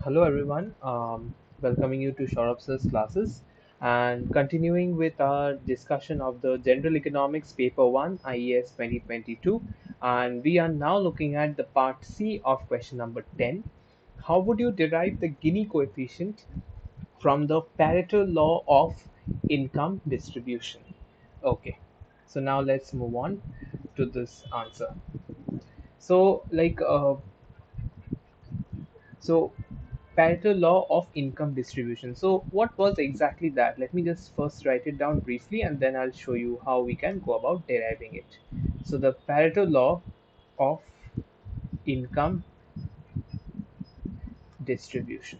Hello everyone, welcoming you to Shorab's classes and continuing with our discussion of the General Economics Paper 1 IES 2022, and we are now looking at the part C of question number 10. How would you derive the Gini coefficient from the Pareto law of income distribution? Okay, so now let's move on to this answer. So so Pareto law of income distribution. So what was exactly that? Let me just first write it down briefly and then I'll show you how we can go about deriving it. So the Pareto law of income distribution.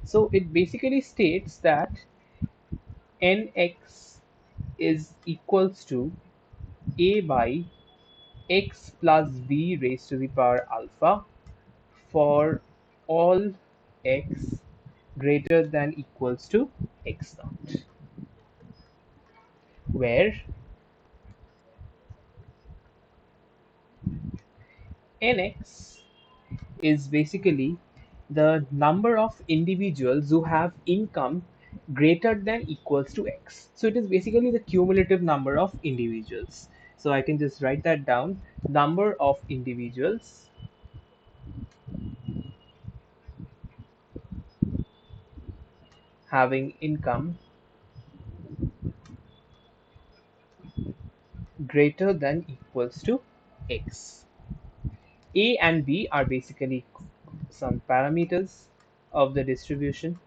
So it basically states that nx is equals to a by x plus b raised to the power alpha for all x greater than equals to x naught, where nx is basically the number of individuals who have income greater than equals to x. So it is basically the cumulative number of individuals. So I can just write that down. Number of individuals having income greater than equals to x. A and B are basically some parameters of the distribution.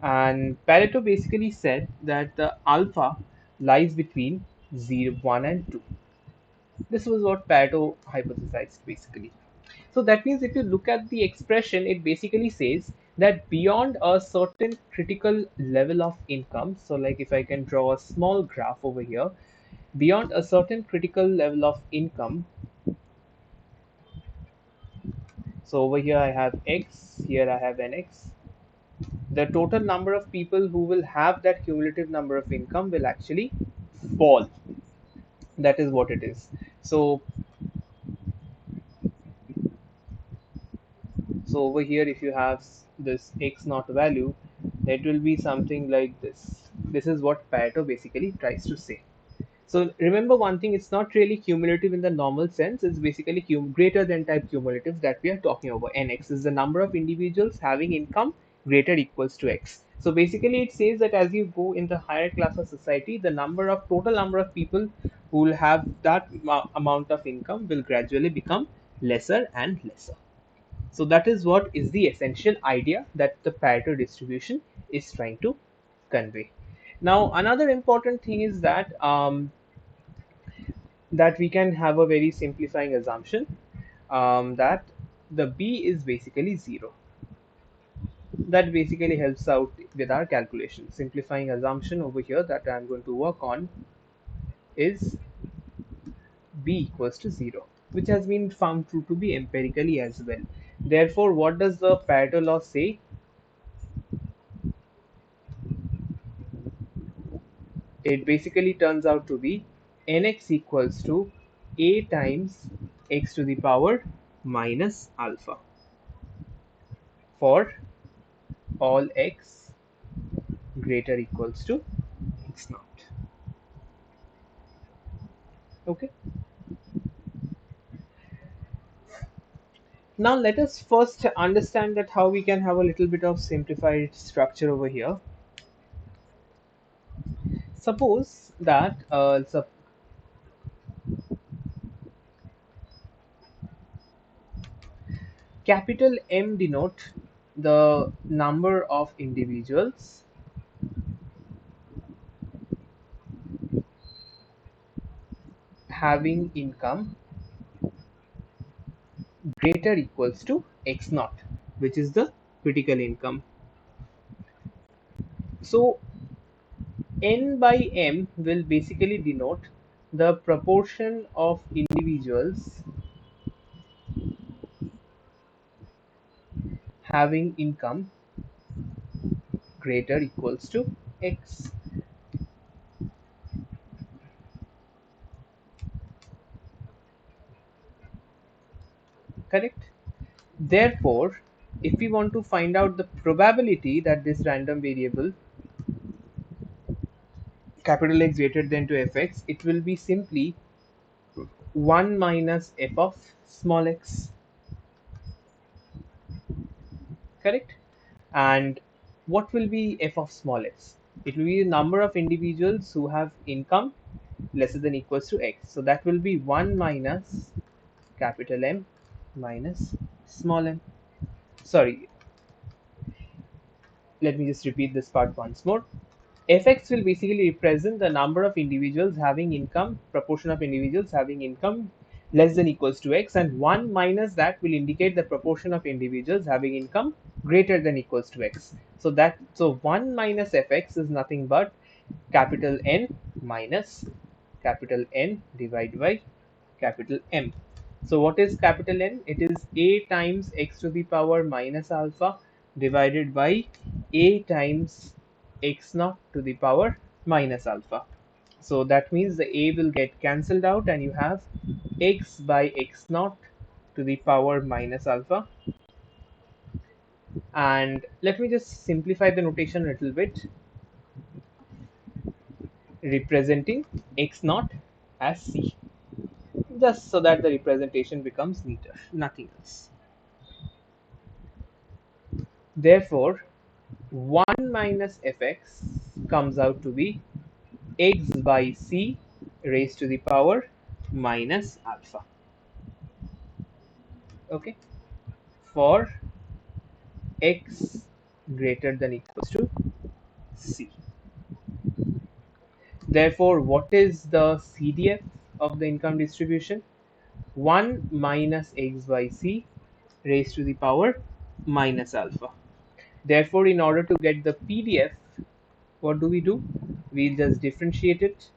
And Pareto basically said that the alpha lies between 0, 1 and 2. This was what Pareto hypothesized basically. So that means if you look at the expression, it basically says that beyond a certain critical level of income, so like if I can draw a small graph over here, beyond a certain critical level of income, so over here I have x, here I have nx, the total number of people who will have that cumulative number of income will actually fall. That is what it is. So over here, if you have this x naught value, it will be something like this. This is what Pareto basically tries to say. So remember one thing, it's not really cumulative in the normal sense. It's basically greater than type cumulative that we are talking about. Nx is the number of individuals having income greater equals to x. So basically it says that as you go in the higher class of society, the total number of people who will have that amount of income will gradually become lesser and lesser. So that is what is the essential idea that the Pareto distribution is trying to convey. Now, another important thing is that we can have a very simplifying assumption that the B is basically 0. That basically helps out with our calculation. Simplifying assumption over here that I'm going to work on is B equals to 0, which has been found true to be empirically as well. Therefore, what does the Pareto law say? It basically turns out to be nx equals to a times x to the power minus alpha for all x greater equals to x naught. Okay. Now let us first understand that how we can have a little bit of simplified structure over here. Suppose that capital M denote the number of individuals having income greater equals to x naught, which is the critical income. So n by m will basically denote the proportion of individuals having income greater equals to x. correct? Therefore, if we want to find out the probability that this random variable capital X greater than to fx, it will be simply 1 minus f of small x, correct? And what will be f of small x? It will be the number of individuals who have income lesser than equals to x. So that will be 1 minus capital M minus small m. Sorry, let me just repeat this part once more. Fx will basically represent the number of individuals having income, proportion of individuals having income less than equals to x, and 1 minus that will indicate the proportion of individuals having income greater than equals to x. So 1 minus fx is nothing but capital N minus capital N divided by capital M. So what is capital N? It is a times x to the power minus alpha divided by a times x naught to the power minus alpha. So that means the a will get cancelled out and you have x by x naught to the power minus alpha. And let me just simplify the notation a little bit, representing x naught as c, just so that the representation becomes neater, nothing else. Therefore, 1 minus fx comes out to be x by c raised to the power minus alpha. Okay, for x greater than equals to c. Therefore, what is the CDF of the income distribution? 1 minus x by c raised to the power minus alpha. Therefore, in order to get the PDF, what do? We'll just differentiate it,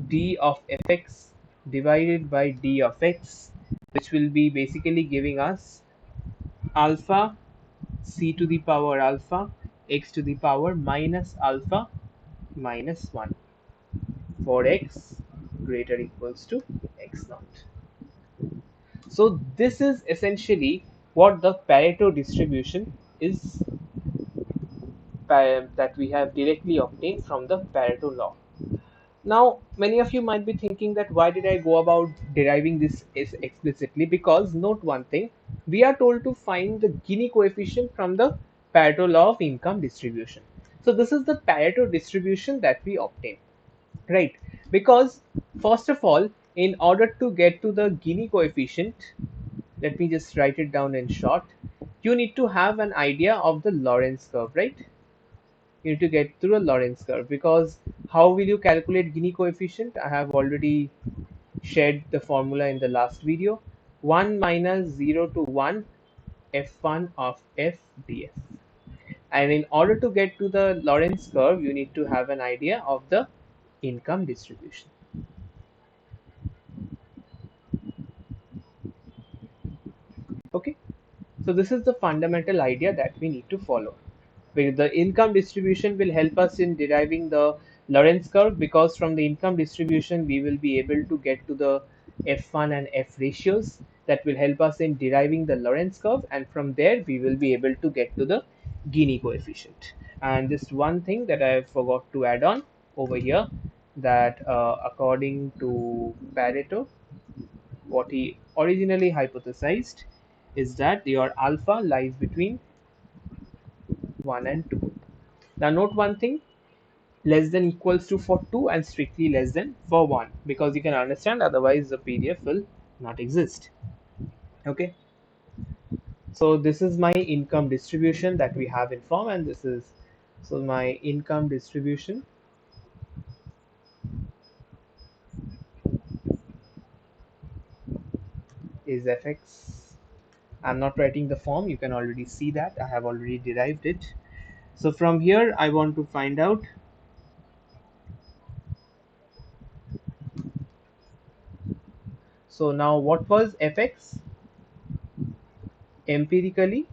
d of fx divided by d of x, which will be basically giving us alpha c to the power alpha x to the power minus alpha minus 1 for x greater equals to x naught. So this is essentially what the Pareto distribution is, that we have directly obtained from the Pareto law. Now, many of you might be thinking that why did I go about deriving this is explicitly? Because note one thing, we are told to find the Gini coefficient from the Pareto law of income distribution. So this is the Pareto distribution that we obtain, right? Because first of all, in order to get to the Gini coefficient, let me just write it down in short. You need to have an idea of the Lorenz curve, right? You need to get through a Lorenz curve, because how will you calculate Gini coefficient? I have already shared the formula in the last video. 1 minus 0 to 1 f1 of f df. And in order to get to the Lorenz curve, you need to have an idea of the income distribution. Okay, so this is the fundamental idea that we need to follow. The income distribution will help us in deriving the Lorenz curve, because from the income distribution we will be able to get to the f1 and f ratios that will help us in deriving the Lorenz curve, and from there we will be able to get to the Gini coefficient. And just one thing that I forgot to add on over here, that according to Pareto, what he originally hypothesized is that your alpha lies between 1 and 2. Now note one thing, less than equals to for 2 and strictly less than for 1, because you can understand otherwise the PDF will not exist. Okay, so this is my income distribution that we have in form, and this is, so my income distribution is fx. I'm not writing the form, you can already see that I have already derived it. So from here I want to find out so now what was fx? Empirically,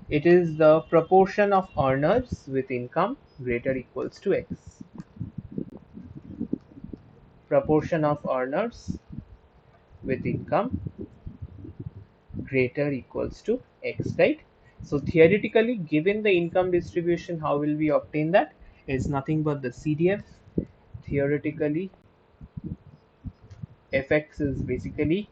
it is the proportion of earners with income greater equals to x. Proportion of earners with income greater equals to x, right? So theoretically, given the income distribution, how will we obtain that? It's nothing but the CDF. Theoretically, fx is basically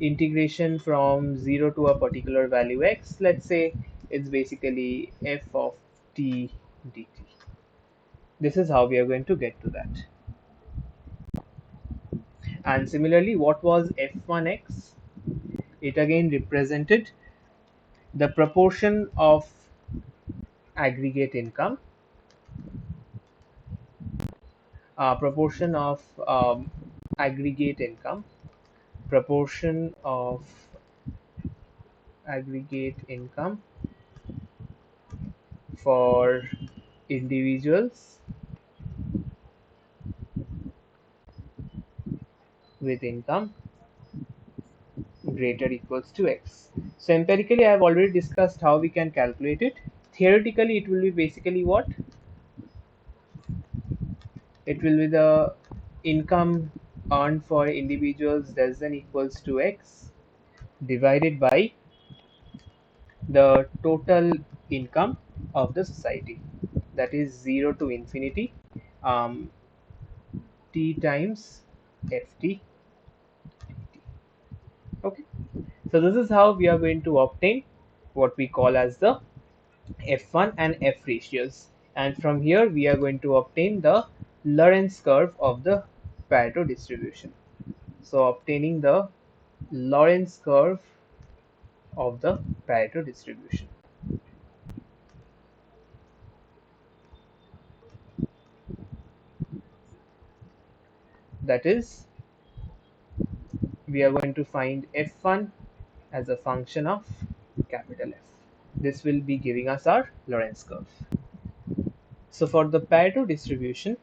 integration from 0 to a particular value x. Let's say it's basically f of t dt. This is how we are going to get to that. And similarly, what was f1x? It again represented the aggregate income, proportion of aggregate income, proportion of aggregate income for individuals with income greater equals to x. So empirically, I have already discussed how we can calculate it. Theoretically, it will be basically what? It will be the income earned for individuals less than equals to x divided by the total income of the society, that is 0 to infinity, um, t times ft. Okay, so this is how we are going to obtain what we call as the f1 and f ratios, and from here we are going to obtain the Lorenz curve of the Pareto distribution. So obtaining the Lorenz curve of the Pareto distribution, that is, we are going to find f1 as a function of capital F. This will be giving us our Lorenz curve. So for the Pareto distribution,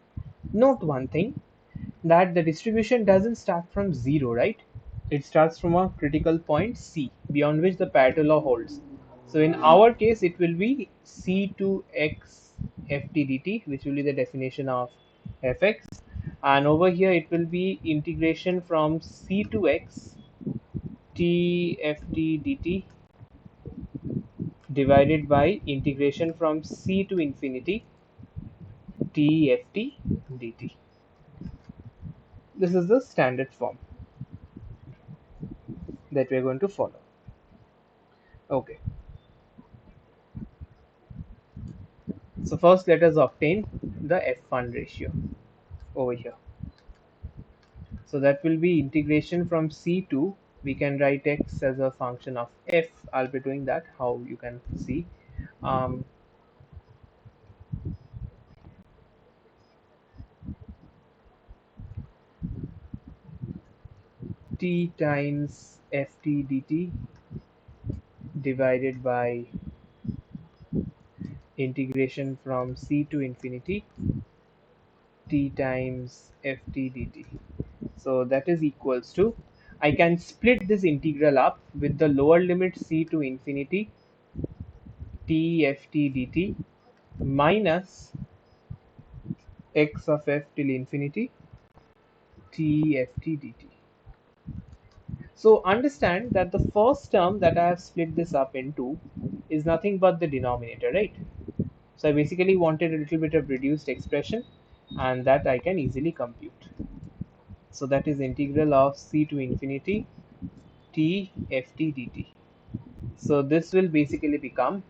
note one thing, that the distribution doesn't start from 0, right? It starts from a critical point C, beyond which the Pareto law holds. So in our case, it will be C to X ft dt, which will be the definition of fx. And over here, it will be integration from C to X t ft dt divided by integration from C to infinity t ft dt. This is the standard form that we are going to follow. Okay, so first let us obtain the f1 ratio over here. So that will be integration from C to, we can write x as a function of f. I'll be doing that, how you can see. Um, t times ft dt divided by integration from C to infinity t times ft dt. So that is equals to, I can split this integral up with the lower limit C to infinity t ft dt minus x of f till infinity t ft dt. So understand that the first term that I have split this up into is nothing but the denominator, right? So I basically wanted a little bit of reduced expression, and that I can easily compute. So that is integral of C to infinity t ft dt. So this will basically become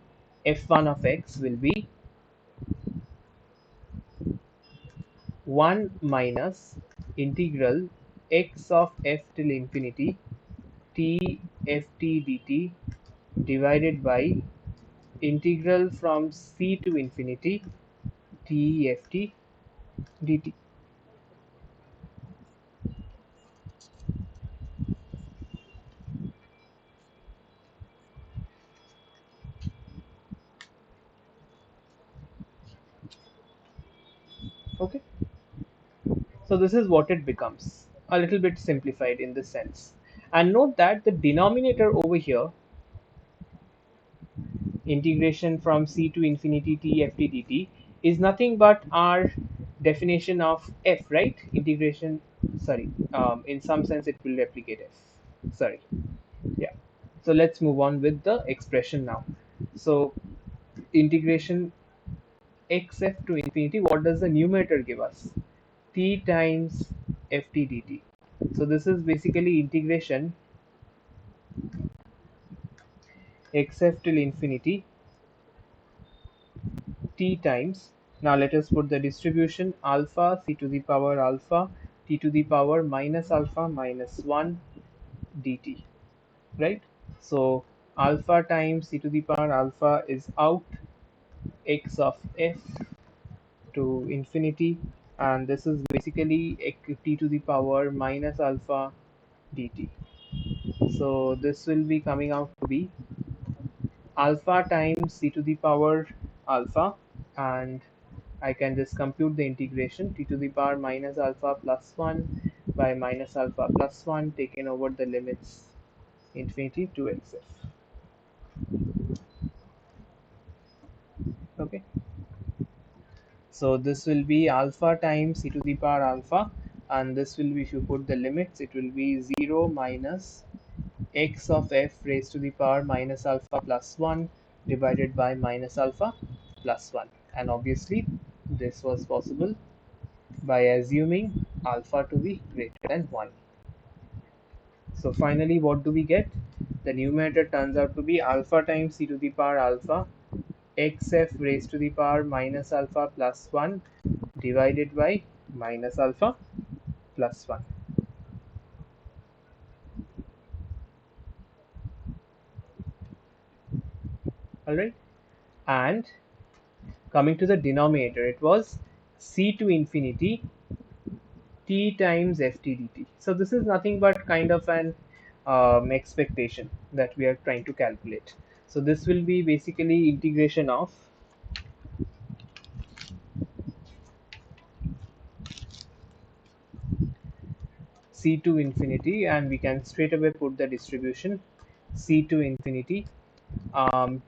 f1 of x will be 1 minus integral x of f till infinity t ft dt divided by integral from C to infinity t ft dt. Okay, so this is what it becomes, a little bit simplified in this sense. And note that the denominator over here, integration from C to infinity t ft dt, is nothing but our definition of f, right? Integration, sorry, in some sense it will replicate f, sorry, yeah. So let's move on with the expression now. So integration xf to infinity, what does the numerator give us? T times ft dt. So this is basically integration xf till infinity t times. Now let us put the distribution alpha c to the power alpha t to the power minus alpha minus 1 dt, right? So alpha times c to the power alpha is out, x of f to infinity, and this is basically t to the power minus alpha dt. So this will be coming out to be alpha times c to the power alpha, and I can just compute the integration t to the power minus alpha plus 1 by minus alpha plus 1 taken over the limits infinity to xf. Okay, so this will be alpha times c to the power alpha, and this will be, if you put the limits, it will be 0 minus x of f raised to the power minus alpha plus 1 divided by minus alpha plus 1, and obviously this was possible by assuming alpha to be greater than 1. So finally what do we get? The numerator turns out to be alpha times c to the power alpha xf raised to the power minus alpha plus 1 divided by minus alpha plus 1. Alright, and coming to the denominator, it was c to infinity t times ft dt. So this is nothing but kind of an expectation that we are trying to calculate. So this will be basically integration of c to infinity, and we can straight away put the distribution c to infinity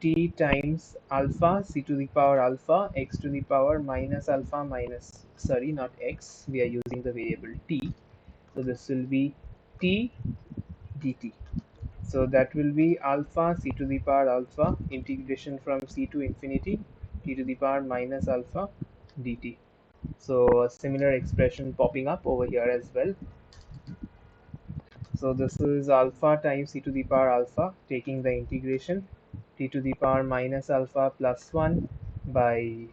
t times alpha c to the power alpha x to the power minus alpha minus, sorry, not x, we are using the variable t, so this will be t dt. So that will be alpha c to the power alpha integration from c to infinity t to the power minus alpha dt. So a similar expression popping up over here as well. So this is alpha times c to the power alpha, taking the integration t to the power minus alpha plus 1 by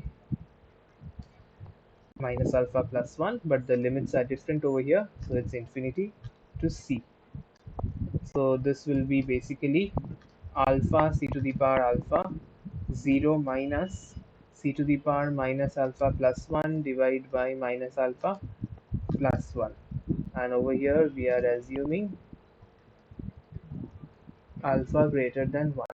minus alpha plus 1, but the limits are different over here, so it's infinity to c. So this will be basically alpha c to the power alpha 0 minus c to the power minus alpha plus 1 divided by minus alpha plus 1, and over here we are assuming alpha greater than 1.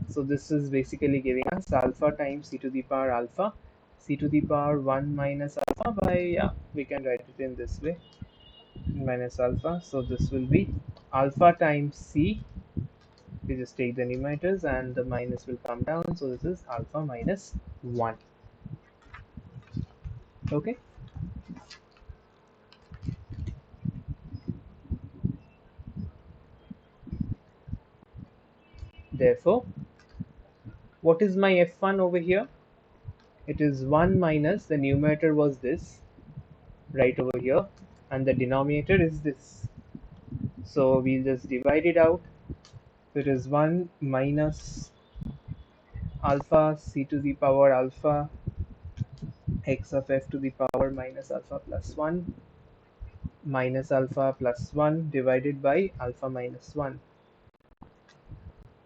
So this is basically giving us alpha times c to the power alpha c to the power 1 minus alpha by, yeah, we can write it in this way, minus alpha. So this will be alpha times c, we just take the numerators and the minus will come down, so this is alpha minus 1. Okay, therefore what is my f1 over here? It is 1 minus, the numerator was this right over here, and the denominator is this, so we'll just divide it out. It is 1 minus alpha c to the power alpha x of f to the power minus alpha plus 1 minus alpha plus 1 divided by alpha minus 1,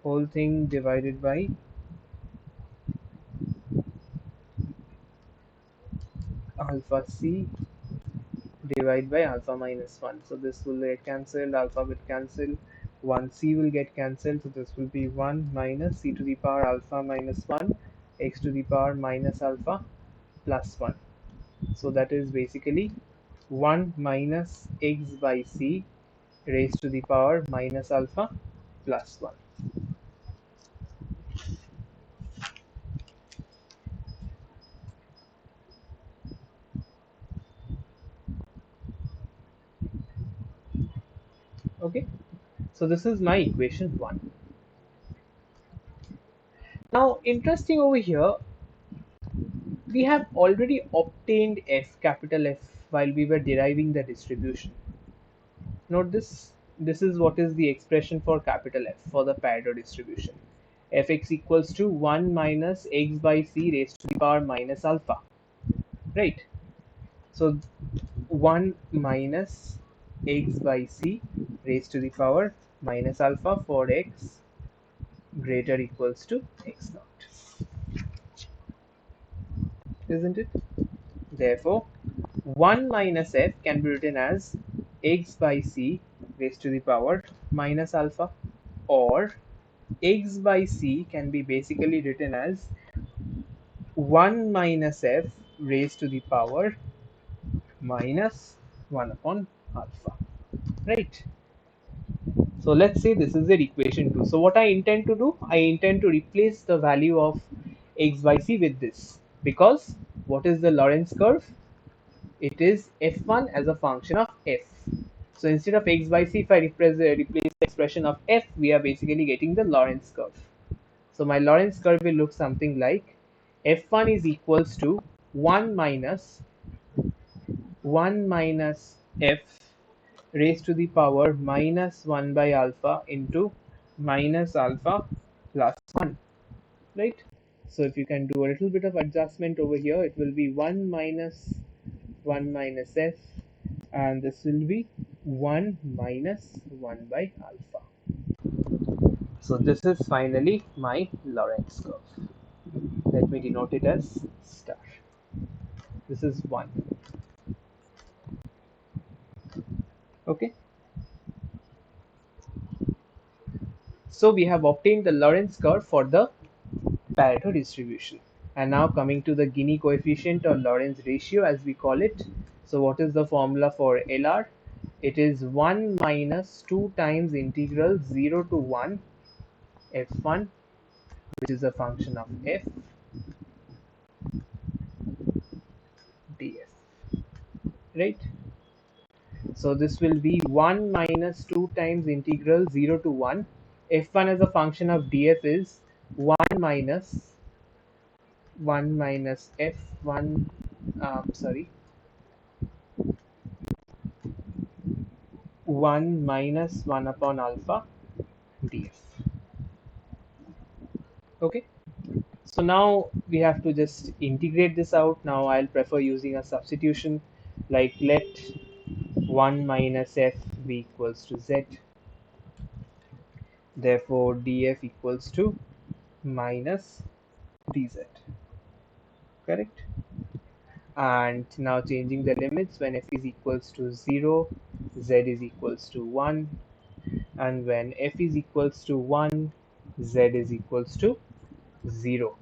whole thing divided by alpha c divided by alpha minus 1. So this will get cancelled, alpha will cancel, 1c will get cancelled, so this will be 1 minus c to the power alpha minus 1 x to the power minus alpha plus 1. So that is basically 1 minus x by c raised to the power minus alpha plus 1. Okay, So this is my equation 1. Now interesting over here, we have already obtained f, capital F, while we were deriving the distribution. Note this. This is what is the expression for capital F for the Pareto distribution. Fx equals to 1 minus x by c raised to the power minus alpha. Right? So 1 minus x by c raised to the power minus alpha for x greater equals to x naught. Isn't it? Therefore, 1 minus f can be written as x by c raised to the power minus alpha, or x by c can be basically written as 1 minus f raised to the power minus 1 upon alpha. Right? So let's say this is the equation 2. So what I intend to do, I intend to replace the value of x by c with this, because what is the Lorenz curve? It is f1 as a function of f. So instead of x by c, if I replace the expression of f, we are basically getting the Lorenz curve. So my Lorenz curve will look something like f1 is equals to 1 minus f raised to the power minus 1 by alpha into minus alpha plus 1, right? So if you can do a little bit of adjustment over here, it will be 1 minus f, and this will be 1 minus 1 by alpha. So this is finally my Lorenz curve. Let me denote it as star. This is 1. Okay. So we have obtained the Lorenz curve for the Pareto distribution. And now coming to the Gini coefficient, or Lorenz ratio as we call it. So what is the formula for LR? It is 1 minus 2 times integral 0 to 1 f1, which is a function of f df. Right? So this will be 1 minus 2 times integral 0 to 1. f1 as a function of df is 1 minus f1, sorry, 1 minus 1 upon alpha df. Okay, so now we have to just integrate this out. Now I'll prefer using a substitution, like let 1 minus f be equals to z, therefore df equals to minus dz, correct? And now changing the limits, when f is equals to 0, z is equals to 1, and when f is equals to 1, z is equals to 0.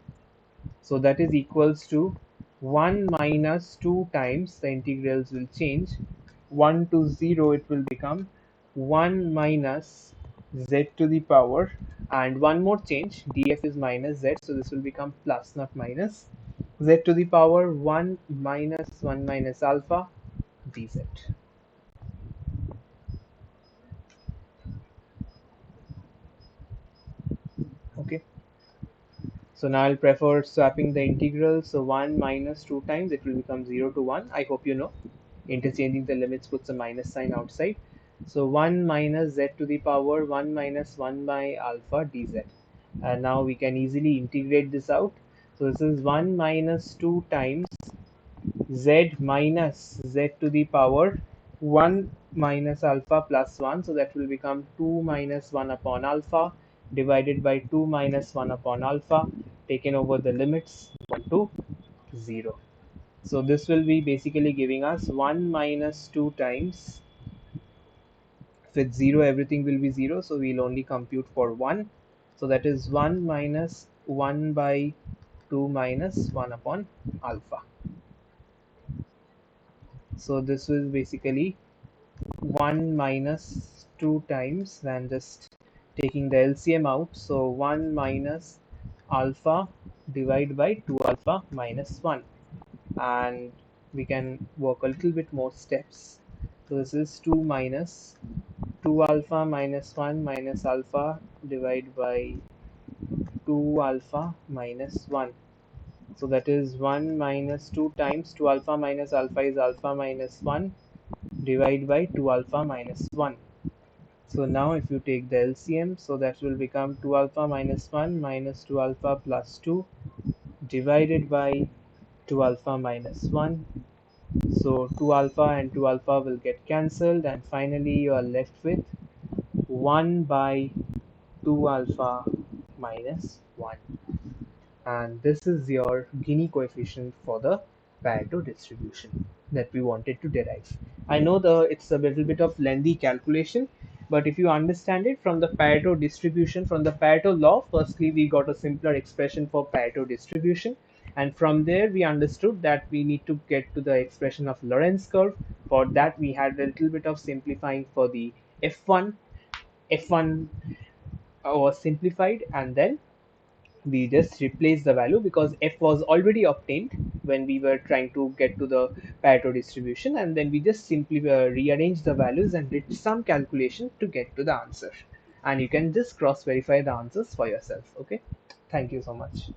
So that is equals to 1 minus 2 times, the integrals will change, 1 to 0 it will become 1 minus z to the power, and one more change, df is minus z, so this will become plus, not minus, z to the power 1 minus 1 minus alpha dz. Okay, so now I'll prefer swapping the integral. So 1 minus 2 times, it will become 0 to 1. I hope you know. Interchanging the limits puts a minus sign outside. So 1 minus z to the power 1 minus 1 by alpha dz. And now we can easily integrate this out. So this is 1 minus 2 times z minus z to the power 1 minus alpha plus 1. So that will become 2 minus 1 upon alpha divided by 2 minus 1 upon alpha, taken over the limits 1 to 0. So this will be basically giving us 1 minus 2 times, with 0 everything will be 0, so we'll only compute for 1. So that is 1 minus 1 by 2 minus 1 upon alpha. So this is basically 1 minus 2 times, then just taking the LCM out. So 1 minus alpha divided by 2 alpha minus 1. And we can work a little bit more steps. So this is 2 minus 2 alpha minus 1 minus alpha divided by 2 alpha minus 1. So that is 1 minus 2 times 2 alpha minus alpha is alpha minus 1 divided by 2 alpha minus 1. So now if you take the LCM, so that will become 2 alpha minus 1 minus 2 alpha plus 2 divided by 2 alpha minus 1. So 2 alpha and 2 alpha will get cancelled, and finally you are left with 1 by 2 alpha minus 1. And this is your Gini coefficient for the Pareto distribution that we wanted to derive. I know it's a little bit of lengthy calculation, but if you understand it from the Pareto distribution, from the Pareto law, firstly we got a simpler expression for Pareto distribution, and from there we understood that we need to get to the expression of Lorenz curve. For that we had a little bit of simplifying for the F1. F1 was simplified, and then we just replace the value because f was already obtained when we were trying to get to the Pareto distribution, and then we just simply rearrange the values and did some calculation to get to the answer, and you can just cross verify the answers for yourself. Okay, thank you so much.